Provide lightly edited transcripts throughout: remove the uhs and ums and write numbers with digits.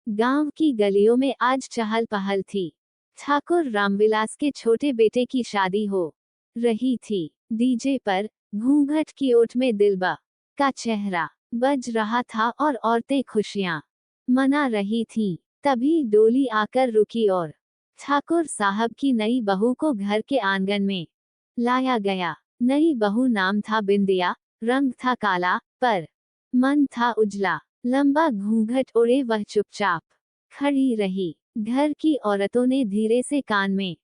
गांव की गलियों में आज चहल पहल थी। ठाकुर रामविलास के छोटे बेटे की शादी हो रही थी। डीजे पर घूंघट की ओट में दिलबा का चेहरा बज रहा था और औरतें खुशियां मना रही थीं। तभी डोली आकर रुकी और ठाकुर साहब की नई बहू को घर के आंगन में लाया गया। नई बहू नाम था बिंदिया, रंग था काला, पर मन था उजला। लंबा घूंघट ओढ़े वह चुपचाप खड़ी रही। घर की औरतों ने धीरे से कान में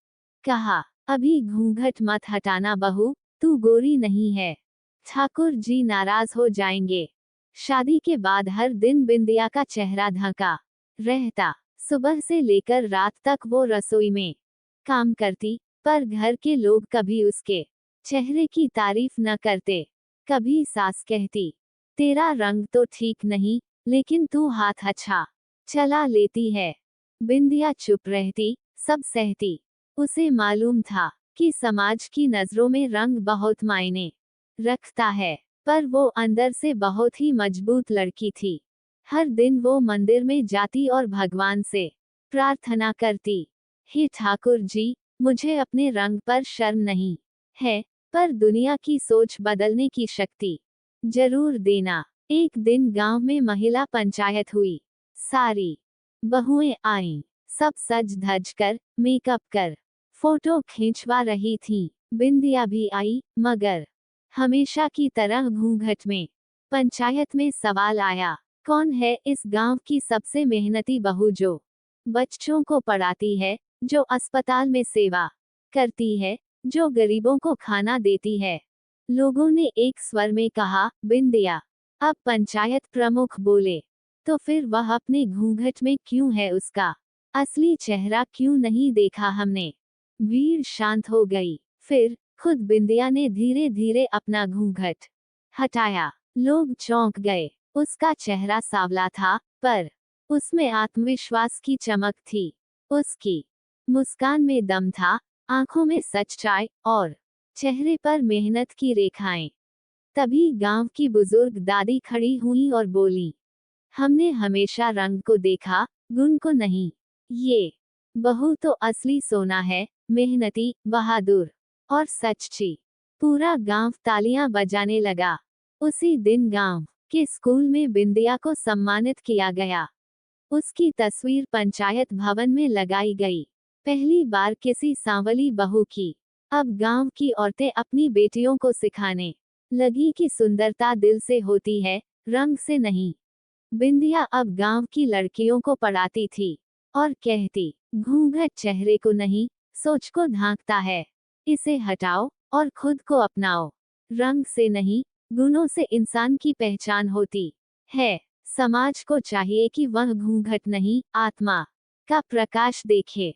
कहा, अभी घूंघट मत हटाना बहू, तू गोरी नहीं है, ठाकुर जी नाराज हो जाएंगे। शादी के बाद हर दिन बिंदिया का चेहरा ढका रहता। सुबह से लेकर रात तक वो रसोई में काम करती, पर घर के लोग कभी उसके चेहरे की तारीफ न करते। कभी सास कहती, तेरा रंग तो ठीक नहीं, लेकिन तू हाथ अच्छा चला लेती है। बिंदिया चुप रहती, सब सहती। उसे मालूम था कि समाज की नजरों में रंग बहुत मायने रखता है, पर वो अंदर से बहुत ही मजबूत लड़की थी। हर दिन वो मंदिर में जाती और भगवान से प्रार्थना करती, हे ठाकुर जी, मुझे अपने रंग पर शर्म नहीं है, पर दुनिया की सोच बदलने की शक्ति जरूर देना। एक दिन गांव में महिला पंचायत हुई। सारी बहुएं आईं, सब सज धज कर, मेकअप कर, फोटो खींचवा रही थीं। बिंदिया भी आई, मगर हमेशा की तरह घूंघट में। पंचायत में सवाल आया, कौन है इस गांव की सबसे मेहनती बहू जो बच्चों को पढ़ाती है, जो अस्पताल में सेवा करती है, जो गरीबों को खाना देती है। लोगों ने एक स्वर में कहा, बिंदिया। अब पंचायत प्रमुख बोले, तो फिर वह अपने घूंघट में क्यों है, उसका असली चेहरा क्यों नहीं देखा हमने। भीड़ शांत हो गई। फिर खुद बिंदिया ने धीरे धीरे अपना घूंघट हटाया। लोग चौंक गए। उसका चेहरा सांवला था, पर उसमें आत्मविश्वास की चमक थी। उसकी मुस्कान में दम था, आंखों में सच्चाई, और चेहरे पर मेहनत की रेखाएं। तभी गांव की बुजुर्ग दादी खड़ी हुई और बोली, हमने हमेशा रंग को देखा, गुण को नहीं। ये बहू तो असली सोना है, मेहनती, बहादुर और सच्ची। पूरा गांव तालियां बजाने लगा। उसी दिन गांव के स्कूल में बिंदिया को सम्मानित किया गया। उसकी तस्वीर पंचायत भवन में लगाई गई। पहली बार किसी सांवली बहू की। अब गांव की औरतें अपनी बेटियों को सिखाने लगी कि सुंदरता दिल से होती है, रंग से नहीं। बिंदिया अब गांव की लड़कियों को पढ़ाती थी और कहती, घूंघट चेहरे को नहीं, सोच को ढांकता है। इसे हटाओ और खुद को अपनाओ। रंग से नहीं, गुणों से इंसान की पहचान होती है। समाज को चाहिए कि वह घूंघट नहीं, आत्मा का प्रकाश देखे।